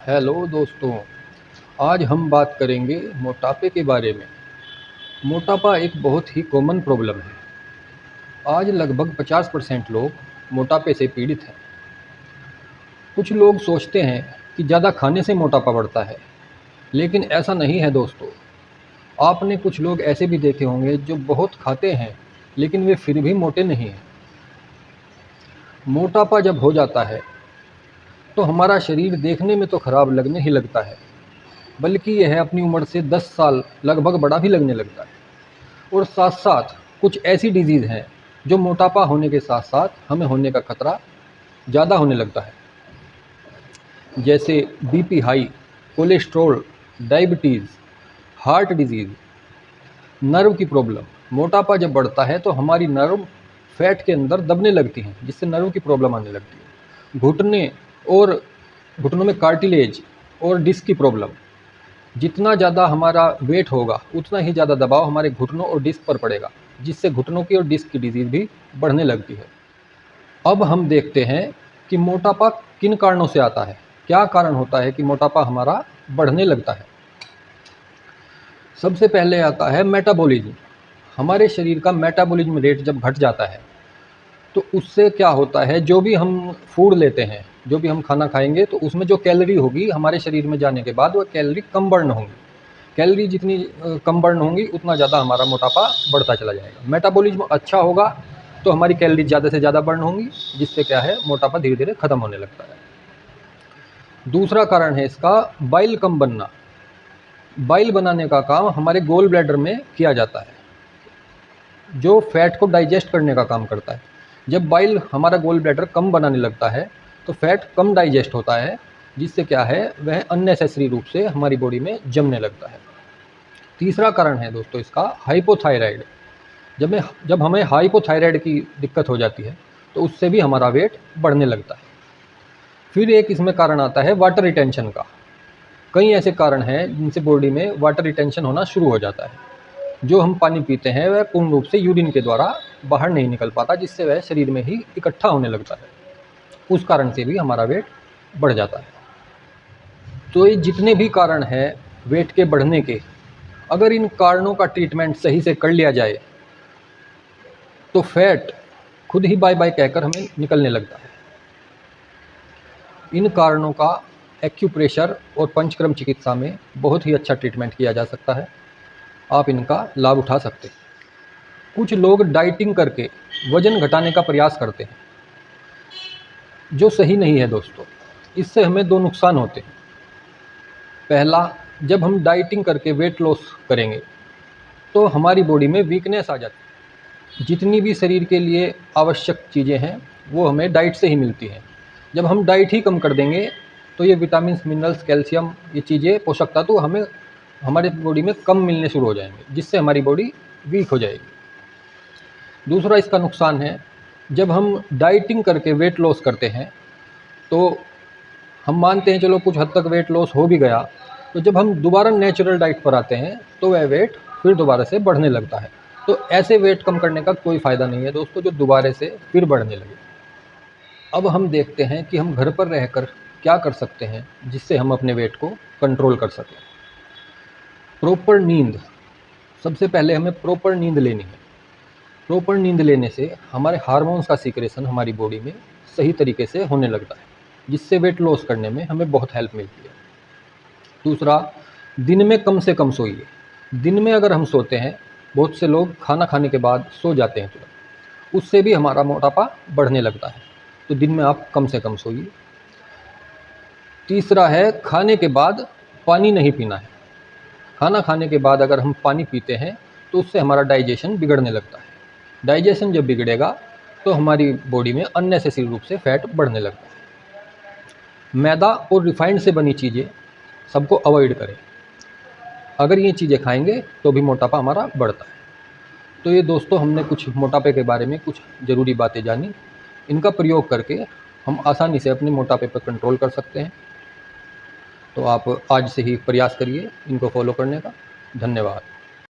Hello दोस्तों, आज हम बात करेंगे मोटापे के बारे में। मोटापा एक बहुत ही कॉमन प्रॉब्लम है। आज लगभग 50% लोग मोटापे से पीड़ित हैं। कुछ लोग सोचते हैं कि ज़्यादा खाने से मोटापा बढ़ता है, लेकिन ऐसा नहीं है दोस्तों। आपने कुछ लोग ऐसे भी देखे होंगे जो बहुत खाते हैं, लेकिन वे फिर भी मोटे नहीं हैं। मोटापा जब हो जाता है तो हमारा शरीर देखने में तो खराब लगने ही लगता है, बल्कि यह अपनी उम्र से 10 साल लगभग बड़ा भी लगने लगता है। और साथ साथ कुछ ऐसी डिजीज़ हैं जो मोटापा होने के साथ साथ हमें होने का खतरा ज़्यादा होने लगता है, जैसे BP high, cholesterol, diabetes, heart disease, nerve की प्रॉब्लम। मोटापा जब बढ़ता है तो हमारी नर्व फैट के अंदर दबने लगती हैं, जिससे नर्व की प्रॉब्लम आने लगती है। घुटने और घुटनों में कार्टिलेज और डिस्क की प्रॉब्लम। जितना ज़्यादा हमारा वेट होगा उतना ही ज़्यादा दबाव हमारे घुटनों और डिस्क पर पड़ेगा, जिससे घुटनों की और डिस्क की डिजीज़ भी बढ़ने लगती है। अब हम देखते हैं कि मोटापा किन कारणों से आता है, क्या कारण होता है कि मोटापा हमारा बढ़ने लगता है। सबसे पहले आता है मेटाबॉलिज्म। हमारे शरीर का मेटाबॉलिज्म रेट जब घट जाता है तो उससे क्या होता है, जो भी हम फूड लेते हैं, जो भी हम खाना खाएंगे तो उसमें जो कैलोरी होगी हमारे शरीर में जाने के बाद वह कैलोरी कम बर्न होंगी। कैलोरी जितनी कम बर्न होंगी उतना ज़्यादा हमारा मोटापा बढ़ता चला जाएगा। मेटाबॉलिज्म अच्छा होगा तो हमारी कैलोरी ज़्यादा से ज़्यादा बर्न होंगी, जिससे क्या है, मोटापा धीरे धीरे ख़त्म होने लगता है। दूसरा कारण है इसका बाइल कम बनना। बाइल बनाने का काम हमारे गोल ब्लैडर में किया जाता है, जो फैट को डाइजेस्ट करने का काम करता है। जब बाइल हमारा गोल ब्लैडर कम बनाने लगता है तो फैट कम डाइजेस्ट होता है, जिससे क्या है, वह अननेसेसरी रूप से हमारी बॉडी में जमने लगता है। तीसरा कारण है दोस्तों इसका हाइपोथायराइड। जब हमें हाइपोथायराइड की दिक्कत हो जाती है तो उससे भी हमारा वेट बढ़ने लगता है। फिर एक इसमें कारण आता है वाटर रिटेंशन का। कई ऐसे कारण हैं जिनसे बॉडी में वाटर रिटेंशन होना शुरू हो जाता है। जो हम पानी पीते हैं वह पूर्ण रूप से यूरिन के द्वारा बाहर नहीं निकल पाता, जिससे वह शरीर में ही इकट्ठा होने लगता है। उस कारण से भी हमारा वेट बढ़ जाता है। तो ये जितने भी कारण हैं वेट के बढ़ने के, अगर इन कारणों का ट्रीटमेंट सही से कर लिया जाए तो फैट खुद ही बाय बाय कहकर हमें निकलने लगता है। इन कारणों का एक्यूप्रेशर और पंचकर्म चिकित्सा में बहुत ही अच्छा ट्रीटमेंट किया जा सकता है। आप इनका लाभ उठा सकते हैं। कुछ लोग डाइटिंग करके वज़न घटाने का प्रयास करते हैं, जो सही नहीं है दोस्तों। इससे हमें दो नुकसान होते हैं। पहला, जब हम डाइटिंग करके वेट लॉस करेंगे तो हमारी बॉडी में वीकनेस आ जाती है। जितनी भी शरीर के लिए आवश्यक चीज़ें हैं वो हमें डाइट से ही मिलती हैं। जब हम डाइट ही कम कर देंगे तो ये विटामिन, मिनरल्स, कैल्शियम, ये चीज़ें, पोषक तत्व हमें हमारे बॉडी में कम मिलने शुरू हो जाएंगे, जिससे हमारी बॉडी वीक हो जाएगी। दूसरा इसका नुकसान है, जब हम डाइटिंग करके वेट लॉस करते हैं तो हम मानते हैं चलो कुछ हद तक वेट लॉस हो भी गया, तो जब हम दोबारा नेचुरल डाइट पर आते हैं तो वह वेट फिर दोबारा से बढ़ने लगता है। तो ऐसे वेट कम करने का कोई फ़ायदा नहीं है दोस्तों, जो दोबारा से फिर बढ़ने लगे। अब हम देखते हैं कि हम घर पर रहकर क्या कर सकते हैं जिससे हम अपने वेट को कंट्रोल कर सकें। प्रॉपर नींद। सबसे पहले हमें प्रॉपर नींद लेनी है। प्रॉपर नींद लेने से हमारे हार्मोन्स का सीक्रेशन हमारी बॉडी में सही तरीके से होने लगता है, जिससे वेट लॉस करने में हमें बहुत हेल्प मिलती है। दूसरा, दिन में कम से कम सोइए। दिन में अगर हम सोते हैं, बहुत से लोग खाना खाने के बाद सो जाते हैं तुरंत, उससे भी हमारा मोटापा बढ़ने लगता है। तो दिन में आप कम से कम सोइए। तीसरा है, खाने के बाद पानी नहीं पीना है। खाना खाने के बाद अगर हम पानी पीते हैं तो उससे हमारा डाइजेशन बिगड़ने लगता है। डाइजेशन जब बिगड़ेगा तो हमारी बॉडी में अननेसेसरी रूप से फैट बढ़ने लगता है। मैदा और रिफाइंड से बनी चीज़ें सबको अवॉइड करें। अगर ये चीज़ें खाएंगे तो भी मोटापा हमारा बढ़ता है। तो ये दोस्तों, हमने कुछ मोटापे के बारे में कुछ ज़रूरी बातें जानी। इनका प्रयोग करके हम आसानी से अपने मोटापे पर कंट्रोल कर सकते हैं। तो आप आज से ही प्रयास करिए इनको फॉलो करने का। धन्यवाद।